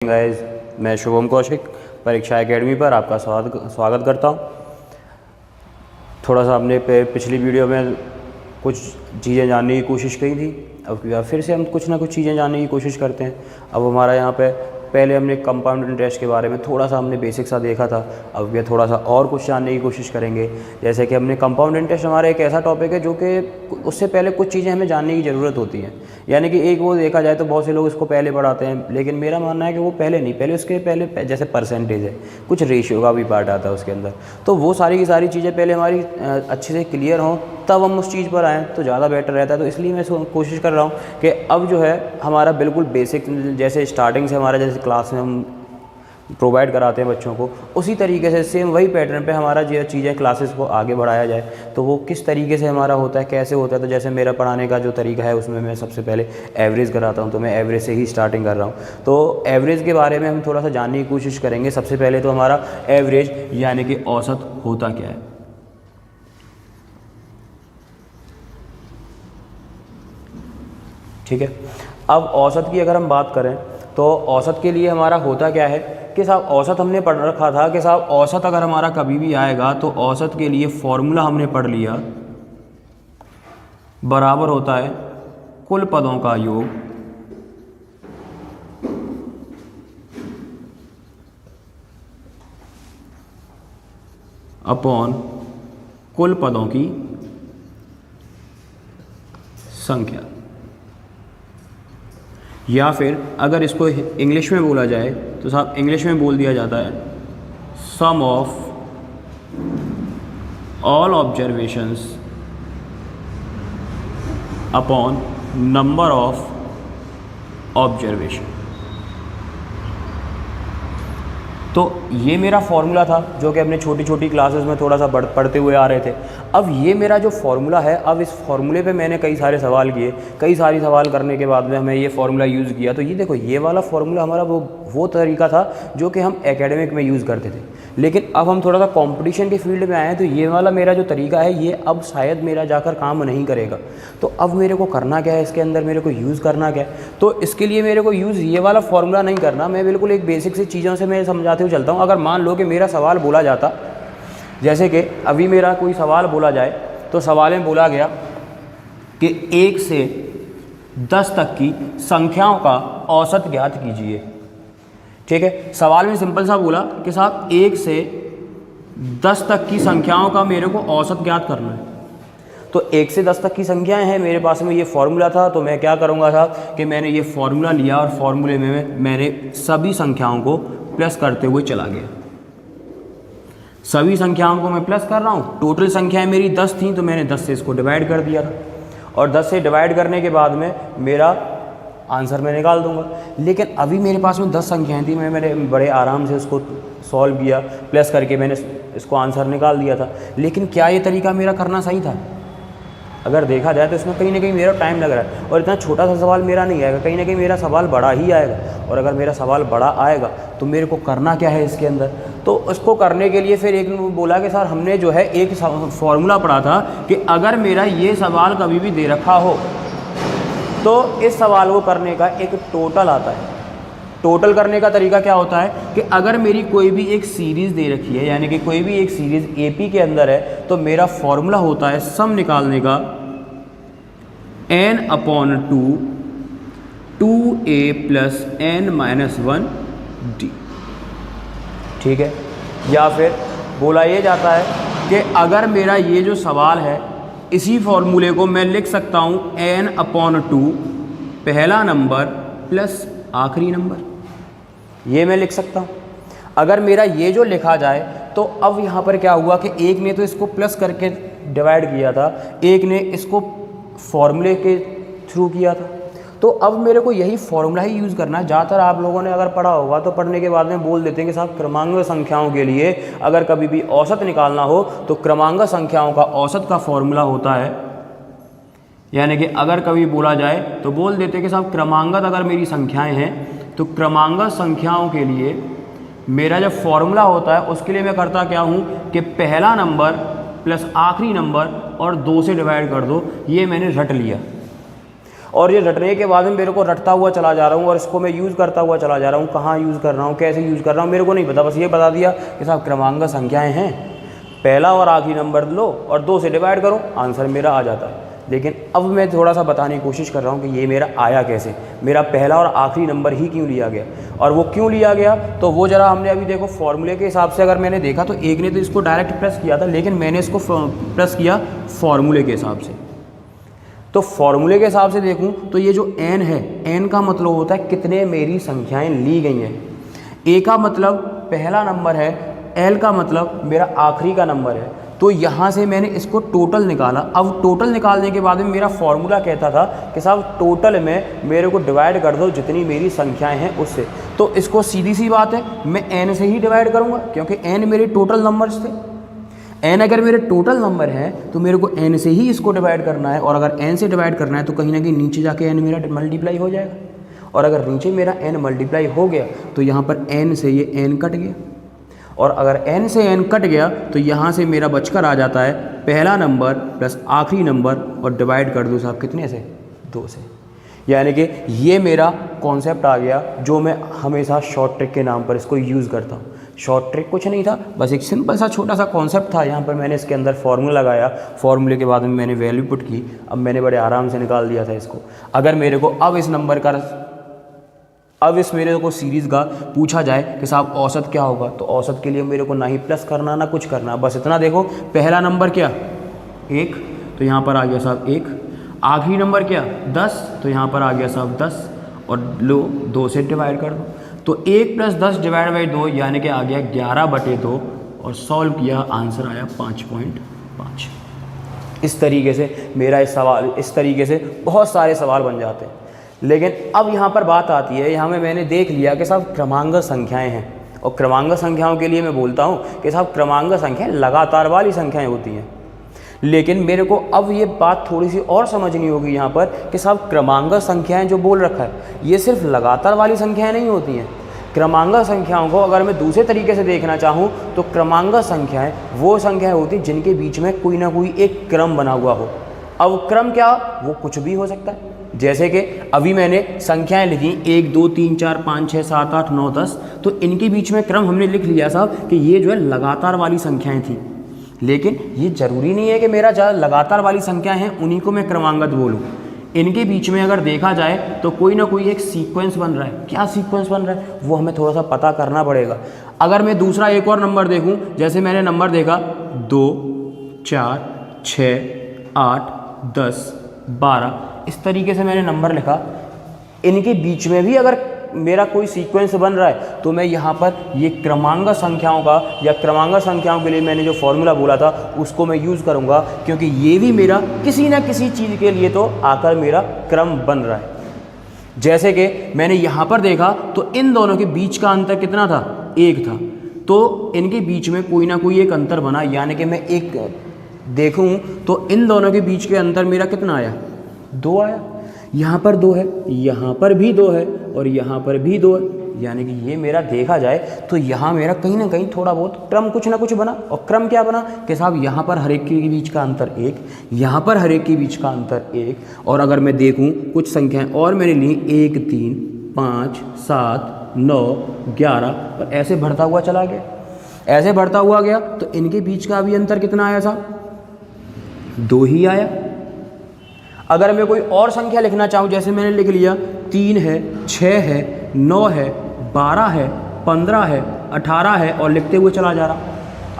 Guys, मैं शुभम कौशिक परीक्षा academy पर आपका स्वागत करता हूं। थोड़ा सा हमने पिछली वीडियो में कुछ चीज़ें जानने की कोशिश की थी। अब फिर से हम कुछ ना कुछ चीज़ें जानने की कोशिश करते हैं। अब हमारा यहाँ पे पहले हमने कंपाउंड इंटरेस्ट के बारे में थोड़ा सा हमने बेसिक सा देखा था। अब ये थोड़ा सा और कुछ जानने की कोशिश करेंगे। जैसे कि हमने कंपाउंड इंटरेस्ट हमारा एक ऐसा टॉपिक है जो कि उससे पहले कुछ चीज़ें हमें जानने की ज़रूरत होती हैं। यानी कि एक वो देखा जाए तो बहुत से लोग इसको पहले पढ़ाते हैं, लेकिन मेरा मानना है कि वो पहले नहीं, पहले उसके पहले जैसे परसेंटेज है, कुछ रेशियो का भी पार्ट आता है उसके अंदर, तो वो सारी की सारी चीज़ें पहले हमारी अच्छे से क्लियर हों तब हम उस चीज़ पर आएँ तो ज़्यादा बेटर रहता है। तो इसलिए मैं कोशिश कर रहा हूँ कि अब जो है हमारा बिल्कुल बेसिक जैसे स्टार्टिंग से हमारा जैसे क्लास में हम प्रोवाइड कराते हैं बच्चों को, उसी तरीके से सेम वही पैटर्न पे हमारा जो चीज़ें क्लासेस को आगे बढ़ाया जाए। तो वो किस तरीके से हमारा होता है, कैसे होता है, तो जैसे मेरा पढ़ाने का जो तरीका है उसमें मैं सबसे पहले एवरेज कराता हूँ। तो मैं एवरेज से ही स्टार्टिंग कर रहा हूँ। तो एवरेज के बारे में हम थोड़ा सा जानने की कोशिश करेंगे। सबसे पहले तो हमारा एवरेज यानी कि औसत होता क्या है। ठीक है, अब औसत की अगर हम बात करें तो औसत के लिए हमारा होता क्या है कि साहब औसत हमने पढ़ रखा था कि साहब औसत अगर हमारा कभी भी आएगा तो औसत के लिए फॉर्मूला हमने पढ़ लिया, बराबर होता है कुल पदों का योग अपॉन कुल पदों की संख्या। या फिर अगर इसको इंग्लिश में बोला जाए तो साहब इंग्लिश में बोल दिया जाता है sum of all observations upon number of observation. तो ये मेरा फॉर्मूला था जो कि अपने छोटी छोटी क्लासेस में थोड़ा सा पढ़ते हुए आ रहे थे। अब ये मेरा जो फॉर्मूला है, अब इस फॉर्मूले पे मैंने कई सारे सवाल किए, कई सारी सवाल करने के बाद में हमें ये फॉर्मूला यूज़ किया। तो ये देखो, ये वाला फॉर्मूला हमारा वो तरीका था जो कि हम एकेडमिक में यूज़ करते थे। लेकिन अब हम थोड़ा सा कंपटीशन के फील्ड में आए हैं तो ये वाला मेरा जो तरीका है ये अब शायद मेरा जाकर काम नहीं करेगा। तो अब मेरे को करना क्या है, इसके अंदर मेरे को यूज़ करना क्या है। तो इसके लिए मेरे को यूज़ ये वाला फॉर्मूला नहीं करना, मैं बिल्कुल एक बेसिक सी चीज़ों से मैं समझाते हुए चलता हूँ। अगर मान लो कि मेरा सवाल बोला जाता, जैसे कि अभी मेरा कोई सवाल बोला जाए तो सवाल में बोला गया कि 1 से 10 तक की संख्याओं का औसत ज्ञात कीजिए। ठीक है, सवाल में सिंपल सा बोला कि साहब 1 से 10 तक की संख्याओं का मेरे को औसत ज्ञात करना है। तो 1 से 10 तक की संख्याएं हैं, मेरे पास में ये फॉर्मूला था। तो मैं क्या करूँगा साहब कि मैंने ये फॉर्मूला लिया और फॉर्मूले में मैंने सभी संख्याओं को प्लस करते हुए चला गया। सभी संख्याओं को मैं प्लस कर रहा हूँ। टोटल संख्याएं मेरी 10 थी तो मैंने 10 से इसको डिवाइड कर दिया था, और 10 से डिवाइड करने के बाद में मेरा आंसर मैं निकाल दूंगा। लेकिन अभी मेरे पास में 10 संख्याएं थी, मैंने बड़े आराम से उसको सॉल्व किया, प्लस करके मैंने इसको आंसर निकाल दिया था। लेकिन क्या ये तरीका मेरा करना सही था? अगर देखा जाए तो इसमें कहीं ना कहीं मेरा टाइम लग रहा है, और इतना छोटा सा सवाल मेरा नहीं आएगा, कहीं ना कहीं मेरा सवाल बड़ा ही आएगा। और अगर मेरा सवाल बड़ा आएगा तो मेरे को करना क्या है इसके अंदर? तो उसको करने के लिए फिर एक बोला कि सर हमने जो है एक फॉर्मूला पढ़ा था कि अगर मेरा ये सवाल कभी भी दे रखा हो तो इस सवाल को करने का एक टोटल आता है। टोटल करने का तरीका क्या होता है कि अगर मेरी कोई भी एक सीरीज़ दे रखी है, यानी कि कोई भी एक सीरीज़ AP के अंदर है, तो मेरा फॉर्मूला होता है सम निकालने का n/2 2a + n-1 d। ठीक है, या फिर बोला ये जाता है कि अगर मेरा ये जो सवाल है इसी फॉर्मूले को मैं लिख सकता हूँ n/2 पहला नंबर प्लस आखिरी नंबर, ये मैं लिख सकता हूँ। अगर मेरा ये जो लिखा जाए तो अब यहाँ पर क्या हुआ कि एक ने तो इसको प्लस करके डिवाइड किया था, एक ने इसको फॉर्मूले के थ्रू किया था। तो अब मेरे को यही फॉर्मूला ही यूज़ करना है। ज़्यादातर आप लोगों ने अगर पढ़ा होगा तो पढ़ने के बाद में बोल देते हैं कि साहब क्रमांक संख्याओं के लिए अगर कभी भी औसत निकालना हो तो क्रमांक संख्याओं का औसत का फॉर्मूला होता है, यानी कि अगर कभी बोला जाए तो बोल देते हैं कि साहब क्रमांगत अगर मेरी संख्याएं हैं तो क्रमांगत संख्याओं के लिए मेरा जब फॉर्मूला होता है उसके लिए मैं करता क्या हूँ कि पहला नंबर प्लस आखिरी नंबर और 2 से डिवाइड कर दो, ये मैंने रट लिया। और ये रटने के बाद में मेरे को रटता हुआ चला जा रहा हूँ और इसको मैं यूज़ करता हुआ चला जा रहा हूँ। कहाँ यूज़ कर रहा हूँ, कैसे यूज़ कर रहा हूँ, मेरे को नहीं पता। बस ये बता दिया कि साहब क्रमांक संख्याएँ हैं, पहला और आखिरी नंबर लो और 2 से डिवाइड करो, आंसर मेरा आ जाता है। लेकिन अब मैं थोड़ा सा बताने की कोशिश कर रहा हूँ कि ये मेरा आया कैसे, मेरा पहला और आखिरी नंबर ही क्यों लिया गया, और वो क्यों लिया गया तो वो ज़रा हमने अभी देखो फॉर्मूले के हिसाब से अगर मैंने देखा तो एक ने तो इसको डायरेक्ट प्रेस किया था, लेकिन मैंने इसको प्रेस किया फॉर्मूले के हिसाब से। तो फॉर्मूले के हिसाब से देखूं तो ये जो n है, n का मतलब होता है कितने मेरी संख्याएं ली गई हैं, a का मतलब पहला नंबर है, l का मतलब मेरा आखिरी का नंबर है। तो यहाँ से मैंने इसको टोटल निकाला। अब टोटल निकालने के बाद में मेरा फॉर्मूला कहता था कि साहब टोटल में मेरे को डिवाइड कर दो जितनी मेरी संख्याएं हैं उससे। तो इसको सीधी सी बात है, मैं n से ही डिवाइड करूँगा क्योंकि n मेरे टोटल नंबर्स थे। n अगर मेरे टोटल नंबर है तो मेरे को n से ही इसको डिवाइड करना है, और अगर n से डिवाइड करना है तो कहीं ना कहीं नीचे जाके n मेरा मल्टीप्लाई हो जाएगा, और अगर नीचे मेरा n मल्टीप्लाई हो गया तो यहाँ पर n से ये n कट गया, और अगर n से n कट गया तो यहाँ से मेरा बचकर आ जाता है पहला नंबर प्लस आखिरी नंबर, और डिवाइड कर दो साहब कितने से, 2 से। यानी कि ये मेरा कॉन्सेप्ट आ गया जो मैं हमेशा शॉर्ट ट्रिक के नाम पर इसको यूज़ करता हूँ। शॉर्ट ट्रिक कुछ नहीं था, बस एक सिंपल सा छोटा सा कॉन्सेप्ट था। यहाँ पर मैंने इसके अंदर फार्मूला लगाया, फार्मूले के बाद में मैंने वैल्यू पुट की, अब मैंने बड़े आराम से निकाल दिया था इसको। अगर मेरे को अब इस नंबर का मेरे को सीरीज़ का पूछा जाए कि साहब औसत क्या होगा, तो औसत के लिए मेरे को ना ही प्लस करना ना कुछ करना, बस इतना देखो पहला नंबर क्या 1, तो यहाँ पर आ गया साहब 1, आखिरी नंबर क्या 10, तो यहाँ पर आ गया साहब 10, और लो 2 से डिवाइड कर दो, तो 1 + 10 डिवाइड बाई 2 यानी कि आ गया 11/2, और सॉल्व किया आंसर आया 5.5। इस तरीके से मेरा इस तरीके से बहुत सारे सवाल बन जाते हैं। लेकिन अब यहाँ पर बात आती है, यहाँ में मैंने देख लिया कि साहब क्रमांक संख्याएं हैं, और क्रमांक संख्याओं के लिए मैं बोलता हूँ कि साहब क्रमांक संख्याएं लगातार वाली संख्याएं होती हैं। लेकिन मेरे को अब ये बात थोड़ी सी और समझनी होगी यहाँ पर कि साहब क्रमांक संख्याएं जो बोल रखा है ये सिर्फ लगातार वाली संख्याएं नहीं होती हैं। क्रमांक संख्याओं को अगर मैं दूसरे तरीके से देखना चाहूँ तो क्रमांक संख्याएं वो संख्याएं होती हैं जिनके बीच में कोई ना कोई एक क्रम बना हुआ हो। अब क्रम क्या, वो कुछ भी हो सकता है। जैसे कि अभी मैंने संख्याएं लिखी 1 2 3 4 5 6 7 8 9 10, तो इनके बीच में क्रम हमने लिख लिया साहब कि ये जो है लगातार वाली संख्याएं थी। लेकिन ये जरूरी नहीं है कि मेरा जो लगातार वाली संख्याएं हैं उन्हीं को मैं क्रमांगत बोलूँ। इनके बीच में अगर देखा जाए तो कोई ना कोई एक सीक्वेंस बन रहा है। क्या सीक्वेंस बन रहा है वो हमें थोड़ा सा पता करना पड़ेगा। अगर मैं दूसरा एक और नंबर देखूं, जैसे मैंने नंबर देखा 2 4 6 8 10 12, इस तरीके से मैंने नंबर लिखा। इनके बीच में भी अगर मेरा कोई सीक्वेंस बन रहा है तो मैं यहाँ पर ये क्रमांक संख्याओं का या क्रमांक संख्याओं के लिए मैंने जो फॉर्मूला बोला था उसको मैं यूज़ करूँगा, क्योंकि ये भी मेरा किसी ना किसी चीज़ के लिए तो आकर मेरा क्रम बन रहा है। जैसे कि मैंने यहाँ पर देखा तो इन दोनों के बीच का अंतर कितना था, 1 था, तो इनके बीच में कोई ना कोई एक अंतर बना। यानी कि मैं एक देखूँ तो इन दोनों के बीच के अंतर मेरा कितना आया, 2 आया। यहाँ पर 2 है, यहाँ पर भी 2 है, और यहाँ पर भी 2 है। यानी कि ये मेरा देखा जाए तो यहाँ मेरा कहीं ना कहीं थोड़ा बहुत क्रम कुछ ना कुछ बना। और क्रम क्या बना कि साहब यहाँ पर हर एक के बीच का अंतर 1, यहाँ पर हर एक के बीच का अंतर 1। और अगर मैं देखूँ कुछ संख्याएं और मैंने ली 1 3 5 7 9 11, और ऐसे बढ़ता हुआ चला गया, ऐसे बढ़ता हुआ गया तो इनके बीच का भी अंतर कितना आया साहब, 2 ही आया। अगर मैं कोई और संख्या लिखना चाहूँ, जैसे मैंने लिख लिया 3 है 6 है 9 है 12 है 15 है 18 है, और लिखते हुए चला जा रहा।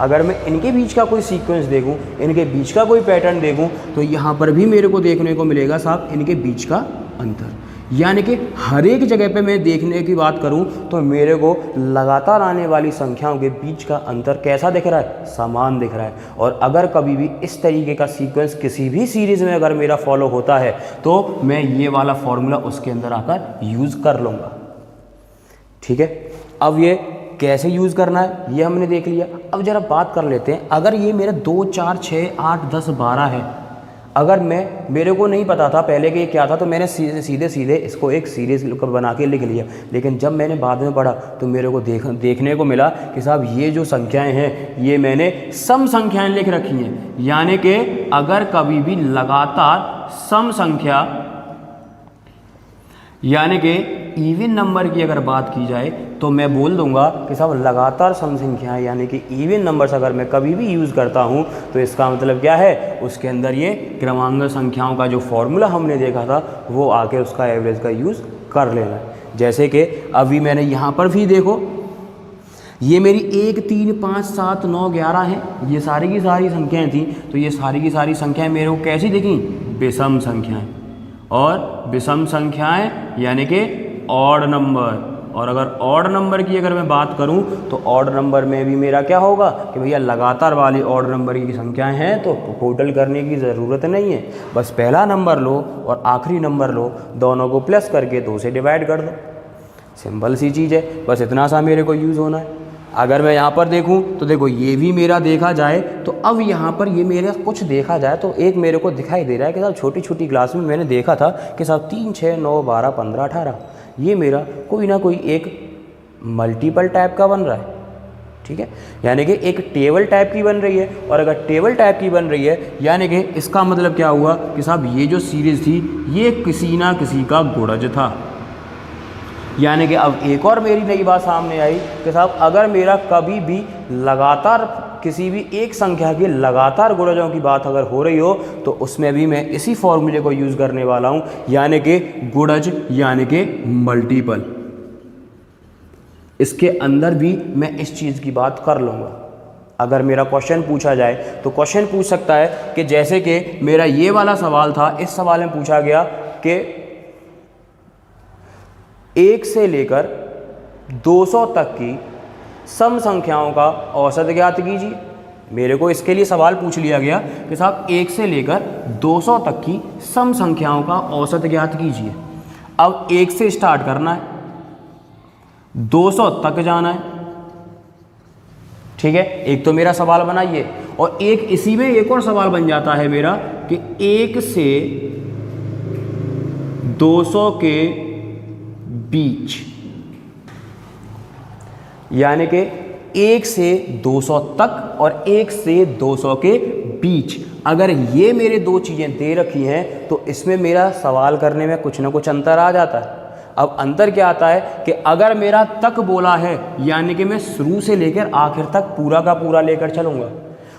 अगर मैं इनके बीच का कोई सीक्वेंस देखूं, इनके बीच का कोई पैटर्न देखूं, तो यहाँ पर भी मेरे को देखने को मिलेगा साहब इनके बीच का अंतर। यानी कि हर एक जगह पे मैं देखने की बात करूं तो मेरे को लगातार आने वाली संख्याओं के बीच का अंतर कैसा दिख रहा है, समान दिख रहा है। और अगर कभी भी इस तरीके का सीक्वेंस किसी भी सीरीज़ में अगर मेरा फॉलो होता है तो मैं ये वाला फॉर्मूला उसके अंदर आकर यूज़ कर लूँगा। ठीक है, अब ये कैसे यूज़ करना है ये हमने देख लिया। अब ज़रा बात कर लेते हैं, अगर ये मेरा 2 4 6 8 10 12 है, अगर मेरे को नहीं पता था पहले कि ये क्या था, तो मैंने सीधे इसको एक सीरीज़ बना के लिख लिया। लेकिन जब मैंने बाद में पढ़ा तो मेरे को देखने को मिला कि साहब ये जो संख्याएं हैं ये मैंने सम संख्याएं लिख रखी हैं। यानी कि अगर कभी भी लगातार सम संख्या यानी कि इवन नंबर की अगर बात की जाए तो मैं बोल दूंगा कि साहब लगातार सम संख्याएं, यानी कि इवन नंबर्स अगर मैं कभी भी यूज़ करता हूं तो इसका मतलब क्या है, उसके अंदर ये क्रमांक संख्याओं का जो फॉर्मूला हमने देखा था वो आके उसका एवरेज का यूज़ कर लेना है। जैसे कि अभी मैंने यहाँ पर भी देखो, ये मेरी 1 3 5 7 9 11 है, ये सारी की सारी संख्याएं थी। तो ये सारी की सारी संख्याएं मेरे को कैसी दिखी, विषम संख्याएं। और विषम संख्याएं यानी कि ऑड नंबर। और अगर ऑड नंबर की अगर मैं बात करूं तो ऑड नंबर में भी मेरा क्या होगा कि भैया लगातार वाली ऑड नंबर की संख्याएं हैं तो टोटल करने की ज़रूरत नहीं है, बस पहला नंबर लो और आखिरी नंबर लो, दोनों को प्लस करके 2 से डिवाइड कर दो। सिंपल सी चीज़ है, बस इतना सा मेरे को यूज़ होना है। अगर मैं यहाँ पर देखूँ तो देखो ये भी मेरा देखा जाए तो अब यहाँ पर ये मेरा कुछ देखा जाए तो एक मेरे को दिखाई दे रहा है कि साहब छोटी छोटी क्लास में मैंने देखा था कि साहब 3 6 9 12 15 18 ये मेरा कोई ना कोई एक मल्टीपल टाइप का बन रहा है। ठीक है, यानी कि एक टेबल टाइप की बन रही है। और अगर टेबल टाइप की बन रही है यानी कि इसका मतलब क्या हुआ कि साहब ये जो सीरीज़ थी ये किसी ना किसी का गुणज था। यानी कि अब एक और मेरी नई बात सामने आई कि साहब अगर मेरा कभी भी लगातार किसी भी एक संख्या के लगातार गुणजों की बात अगर हो रही हो तो उसमें भी मैं इसी फॉर्मूले को यूज़ करने वाला हूं, यानी कि गुणज यानी कि मल्टीपल। इसके अंदर भी मैं इस चीज़ की बात कर लूँगा। अगर मेरा क्वेश्चन पूछा जाए तो क्वेश्चन पूछ सकता है कि जैसे कि मेरा ये वाला सवाल था, इस सवाल में पूछा गया कि 1 से लेकर 200 तक की सम संख्याओं का औसत ज्ञात कीजिए। मेरे को इसके लिए सवाल पूछ लिया गया कि साहब 1 से लेकर 200 तक की सम संख्याओं का औसत ज्ञात कीजिए। अब 1 से स्टार्ट करना है, 200 तक जाना है। ठीक है, एक तो मेरा सवाल बनाइए और एक इसी में एक और सवाल बन जाता है मेरा कि 1 से 200 के बीच, यानी कि 1 से 200 तक और 1 से 200 के बीच अगर ये मेरे दो चीज़ें दे रखी हैं तो इसमें मेरा सवाल करने में कुछ ना कुछ अंतर आ जाता है। अब अंतर क्या आता है कि अगर मेरा तक बोला है यानी कि मैं शुरू से लेकर आखिर तक पूरा का पूरा लेकर चलूँगा,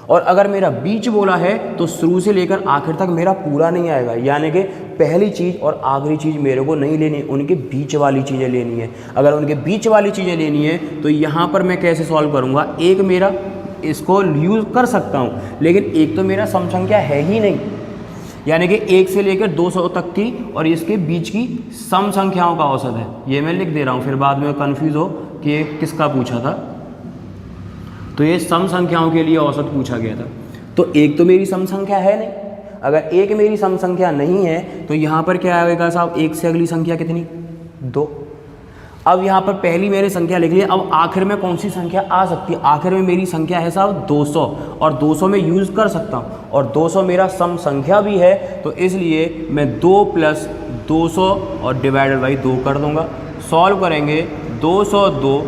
और अगर मेरा बीच बोला है तो शुरू से लेकर आखिर तक मेरा पूरा नहीं आएगा, यानी कि पहली चीज़ और आखिरी चीज़ मेरे को नहीं लेनी, उनके बीच वाली चीज़ें लेनी है। अगर उनके बीच वाली चीज़ें लेनी है तो यहाँ पर मैं कैसे सॉल्व करूँगा, एक मेरा इसको यूज़ कर सकता हूँ लेकिन एक तो मेरा सम संख्या है ही नहीं, यानी कि 1 से लेकर 200 तक की और इसके बीच की सम संख्याओं का औसत है। ये मैं लिख दे रहा हूँ, फिर बाद में कन्फ्यूज़ हो कि ये किसका पूछा था। तो ये सम संख्याओं के लिए औसत पूछा गया था। तो एक तो मेरी सम संख्या है नहीं, अगर एक मेरी सम संख्या नहीं है तो यहाँ पर क्या आएगा साहब, 1 से अगली संख्या कितनी, 2। अब यहाँ पर पहली मैंने संख्या लिख ली, अब आखिर में कौन सी संख्या आ सकती है, आखिर में मेरी संख्या है साहब 200 और 200 में यूज़ कर सकता हूँ और 200 मेरा सम संख्या भी है तो इसलिए मैं 2 + 200 और डिवाइडेड बाई 2 कर दूँगा। सॉल्व करेंगे 202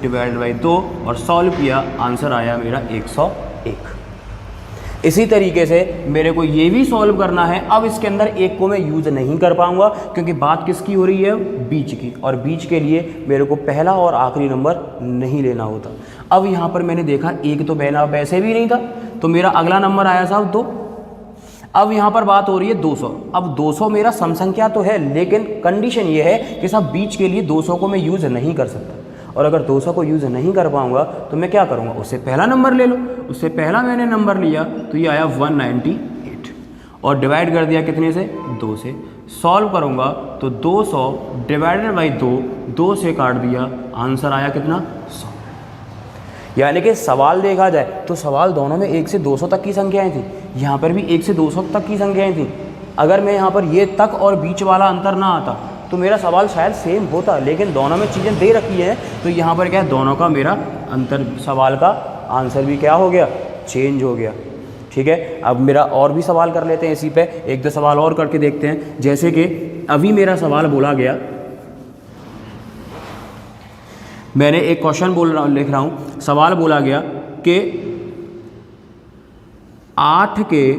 डिवाइडेड बाई 2 और सॉल्व किया, आंसर आया मेरा 101। इसी तरीके से मेरे को ये भी सॉल्व करना है। अब इसके अंदर एक को मैं यूज़ नहीं कर पाऊंगा क्योंकि बात किसकी हो रही है, बीच की, और बीच के लिए मेरे को पहला और आखिरी नंबर नहीं लेना होता। अब यहाँ पर मैंने देखा एक तो बहना वैसे भी नहीं था तो मेरा अगला नंबर आया साहब 2। अब यहाँ पर बात हो रही है 200। अब 200 मेरा सम संख्या तो है लेकिन कंडीशन ये है कि साहब बीच के लिए 200 को मैं यूज़ नहीं कर सकता, और अगर 200 को यूज़ नहीं कर पाऊंगा तो मैं क्या करूंगा, उससे पहला नंबर ले लो। उससे पहला मैंने नंबर लिया तो ये आया 198 और डिवाइड कर दिया कितने से, 2 से। सॉल्व करूंगा तो 200 डिवाइडेड बाई 2, 2 से काट दिया, आंसर आया कितना, 100। यानी कि सवाल देखा जाए तो सवाल दोनों में 1 से 200 तक की संख्याएं थी, यहाँ पर भी 1 से 200 तक की संख्याएं थी। अगर मैं यहाँ पर ये तक और बीच वाला अंतर ना आता तो मेरा सवाल शायद सेम होता, लेकिन दोनों में चीज़ें दे रखी हैं तो यहाँ पर क्या है, दोनों का मेरा अंतर, सवाल का आंसर भी क्या हो गया, चेंज हो गया। ठीक है, अब मेरा और भी सवाल कर लेते हैं इसी पे, 1-2 सवाल और करके देखते हैं। जैसे कि अभी मेरा सवाल बोला गया, मैंने एक क्वेश्चन लिख रहा हूँ, सवाल बोला गया कि 8 के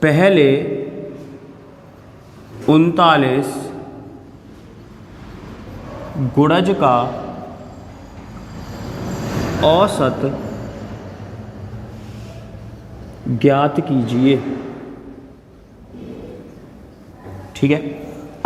पहले 39 गुणज का औसत ज्ञात कीजिए। ठीक है,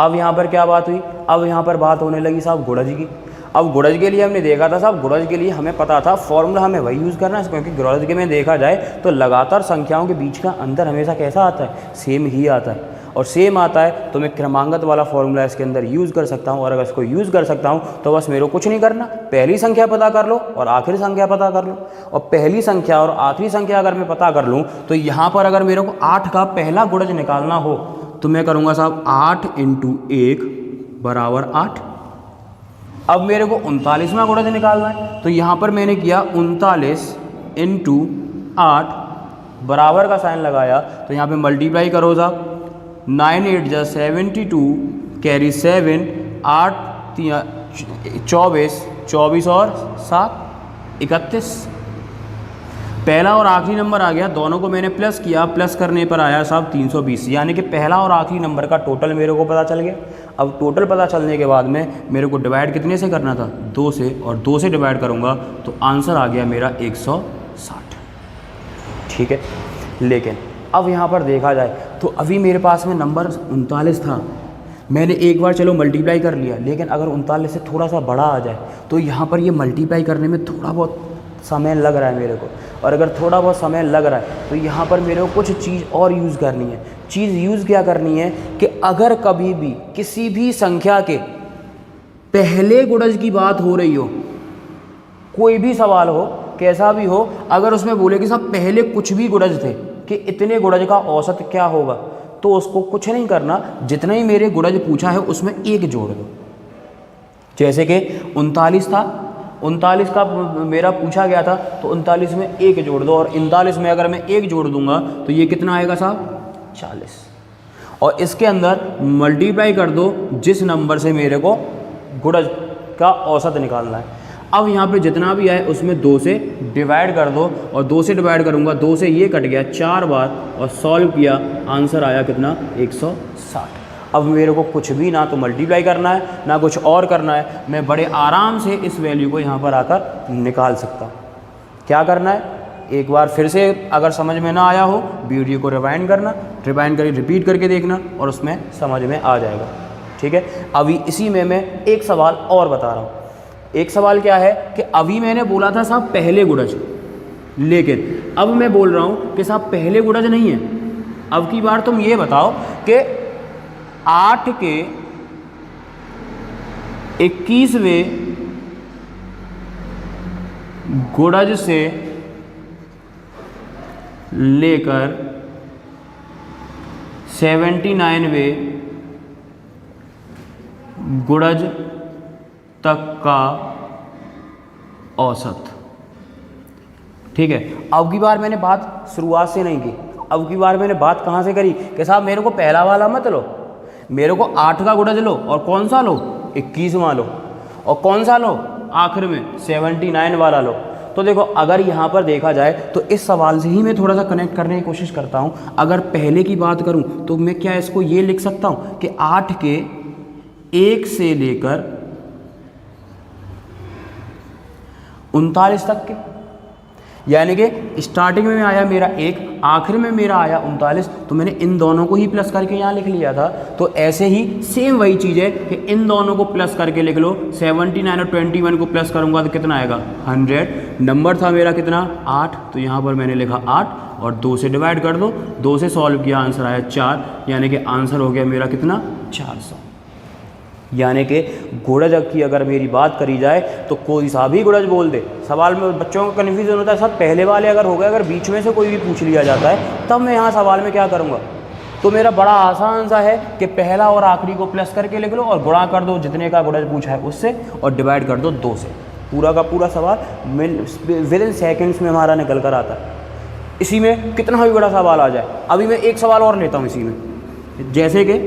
अब यहाँ पर क्या बात हुई, अब यहाँ पर बात होने लगी साहब गुणज की। अब गुणज के लिए हमने देखा था साहब, गुणज के लिए हमें पता था फॉर्मूला हमें वही यूज़ करना है, क्योंकि गुणज के में देखा जाए तो लगातार संख्याओं के बीच का अंतर हमेशा कैसा आता है, सेम ही आता है। और सेम आता है तो मैं क्रमांकन वाला फॉर्मूला इसके अंदर यूज़ कर सकता हूँ। और अगर इसको यूज़ कर सकता हूँ तो बस मेरे को कुछ नहीं करना, पहली संख्या पता कर लो और आखिरी संख्या पता कर लो। और पहली संख्या और आखिरी संख्या अगर मैं पता कर लूँ तो यहाँ पर अगर मेरे को 8 का पहला गुणज निकालना हो तो मैं करूँगा साहब 8 × 1 = 8। अब मेरे को 39वां गुणज निकालना है तो यहाँ पर मैंने किया 39 × 8 बराबर का साइन लगाया, तो यहाँ पे मल्टीप्लाई करो साहब, 9 8 जा 72 कैरी 7 8 24 24 और 7 31। पहला और आखिरी नंबर आ गया, दोनों को मैंने प्लस किया, प्लस करने पर आया साहब 320, यानी कि पहला और आखिरी नंबर का टोटल मेरे को पता चल गया। अब टोटल पता चलने के बाद में मेरे को डिवाइड कितने से करना था, 2 से, और 2 से डिवाइड करूँगा तो आंसर आ गया मेरा 160। ठीक है, लेकिन अब यहाँ पर देखा जाए तो अभी मेरे पास में नंबर 39 था, मैंने एक बार चलो मल्टीप्लाई कर लिया, लेकिन अगर 39 से थोड़ा सा बड़ा आ जाए तो यहाँ पर ये मल्टीप्लाई करने में थोड़ा बहुत समय लग रहा है मेरे को। और अगर थोड़ा बहुत समय लग रहा है तो यहाँ पर मेरे को कुछ चीज़ और यूज़ करनी है। चीज़ यूज़ क्या करनी है कि अगर कभी भी किसी भी संख्या के पहले गुणज की बात हो रही हो, कोई भी सवाल हो कैसा भी हो, अगर उसमें बोले कि साहब पहले कुछ भी गुणज थे कि इतने गुणज का औसत क्या होगा, तो उसको कुछ नहीं करना, जितना ही मेरे गुणज पूछा है उसमें 1 जोड़ दो। जैसे कि 39 था, 39 का मेरा पूछा गया था तो 39 में 1 जोड़ दो, और 39 में अगर मैं 1 जोड़ दूंगा तो ये कितना आएगा साहब 40। और इसके अंदर मल्टीप्लाई कर दो जिस नंबर से मेरे को गुणज का औसत निकालना है। अब यहाँ पे जितना भी आए उसमें 2 से डिवाइड कर दो, और 2 से डिवाइड करूँगा, 2 से ये कट गया 4 बार, और सॉल्व किया, आंसर आया कितना 160। अब मेरे को कुछ भी ना तो मल्टीप्लाई करना है ना कुछ और करना है, मैं बड़े आराम से इस वैल्यू को यहाँ पर आकर निकाल सकता हूँ। क्या करना है, एक बार फिर से अगर समझ में ना आया हो वीडियो को रिवाइंड करना, रिवाइंड करके रिपीट करके देखना और उसमें समझ में आ जाएगा। ठीक है, अभी इसी में मैं एक सवाल और बता रहा हूँ। एक सवाल क्या है कि अभी मैंने बोला था साहब पहले गुणज, लेकिन अब मैं बोल रहा हूँ कि साहब पहले गुणज नहीं है। अब की बार तुम ये बताओ कि 8 के 21वें गुणज से लेकर 79वें गुणज तक का औसत। ठीक है, अब की बार मैंने बात शुरुआत से नहीं की, अब की बार मैंने बात कहाँ से करी कि साहब मेरे को पहला वाला मत लो, मेरे को 8 का गुणज लो, और कौन सा लो 21वां लो, और कौन सा लो आखिर में 79 वाला लो। तो देखो अगर यहाँ पर देखा जाए तो इस सवाल से ही मैं थोड़ा सा कनेक्ट करने की कोशिश करता हूँ। अगर पहले की बात करूँ तो मैं क्या इसको ये लिख सकता हूँ कि 8 के 1 से लेकर 39 तक के, यानी कि स्टार्टिंग में आया मेरा 1, आखिर में मेरा आया 39, तो मैंने इन दोनों को ही प्लस करके यहाँ लिख लिया था। तो ऐसे ही सेम वही चीज़ है कि इन दोनों को प्लस करके लिख लो। 79 और 21 को प्लस करूँगा तो कितना आएगा 100। नंबर था मेरा कितना 8, तो यहाँ पर मैंने लिखा 8 और 2 से डिवाइड कर दो, 2 से सॉल्व किया, आंसर आया 4, यानी कि आंसर हो गया मेरा कितना 400। यानी कि गुणज की अगर मेरी बात करी जाए तो कोई सा भी गुणज बोल दे, सवाल में बच्चों का कन्फ्यूजन होता है सब पहले वाले अगर हो गए, अगर बीच में से कोई भी पूछ लिया जाता है तब मैं यहाँ सवाल में क्या करूँगा। तो मेरा बड़ा आसान सा है कि पहला और आखिरी को प्लस करके लिख लो और गुणा कर दो जितने का गुणज पूछा है उससे, और डिवाइड कर दो 2 से। पूरा का पूरा सवाल विद इन सेकेंड्स में हमारा निकल कर आता है। इसी में कितना भी बड़ा सवाल आ जाए। अभी मैं एक सवाल और लेता हूँ इसी में, जैसे कि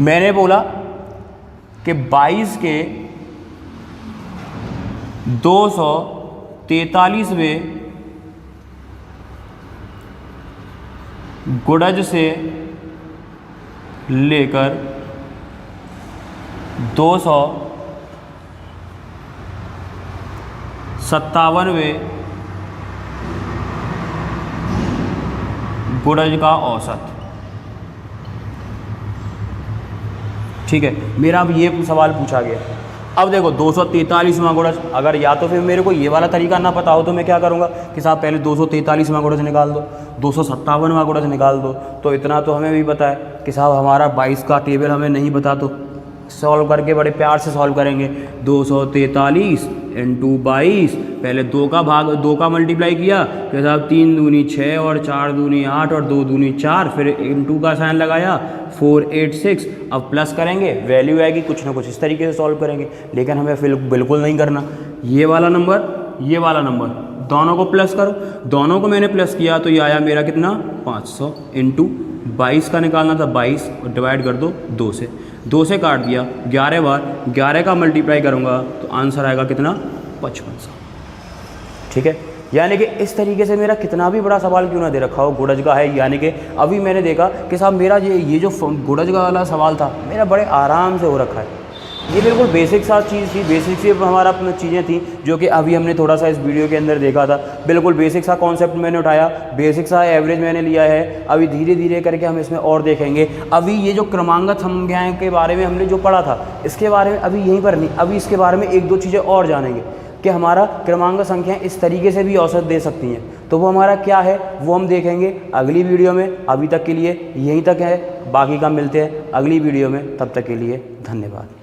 मैंने बोला कि 22 के 243वें गुणज से लेकर 257वें गुणज का औसत। ठीक है, मेरा अब ये सवाल पूछा गया। अब देखो 243वां गुणज, अगर या तो फिर मेरे को ये वाला तरीका ना पता हो तो मैं क्या करूँगा कि साहब पहले 243वां गुणज निकाल दो, 257वां गुणज निकाल दो। तो इतना तो हमें भी पता है कि साहब हमारा 22 का टेबल हमें नहीं पता, तो सॉल्व करके बड़े प्यार से सॉल्व करेंगे। 243 इंटू 22, पहले 2 का मल्टीप्लाई किया कि साहब 3 दूनी 6 और 4 दूनी 8 और 2 दूनी 4, फिर इंटू का साइन लगाया 486। अब प्लस करेंगे, वैल्यू आएगी, कुछ ना कुछ इस तरीके से सॉल्व करेंगे। लेकिन हमें बिल्कुल नहीं करना। ये वाला नंबर दोनों को प्लस करो, दोनों को मैंने प्लस किया तो ये आया मेरा कितना 500 इंटू 22 का निकालना था 22 और डिवाइड कर दो 2 से काट दिया 11 बार, 11 का मल्टीप्लाई करूँगा तो आंसर आएगा कितना 5500। ठीक है, यानी कि इस तरीके से मेरा कितना भी बड़ा सवाल क्यों ना दे रखा हो, गुणज का है। यानी कि अभी मैंने देखा कि साहब मेरा ये जो गुणज का वाला सवाल था मेरा बड़े आराम से हो रखा है। ये बिल्कुल बेसिक सा चीज़ थी, बेसिक सी हमारा चीज़ें थी जो कि अभी हमने थोड़ा सा इस वीडियो के अंदर देखा था। बिल्कुल बेसिक सा कॉन्सेप्ट मैंने उठाया, बेसिक सा एवरेज मैंने लिया है। अभी धीरे धीरे करके हम इसमें और देखेंगे। अभी ये जो क्रमांगत संख्याएं के बारे में हमने जो पढ़ा था इसके बारे में अभी यहीं पर नहीं, अभी इसके बारे में 1-2 चीज़ें और जानेंगे कि हमारा क्रमांक संख्याएं इस तरीके से भी औसत दे सकती हैं। तो वो हमारा क्या है वो हम देखेंगे अगली वीडियो में। अभी तक के लिए यहीं तक है, बाकी का मिलते हैं अगली वीडियो में। तब तक के लिए धन्यवाद।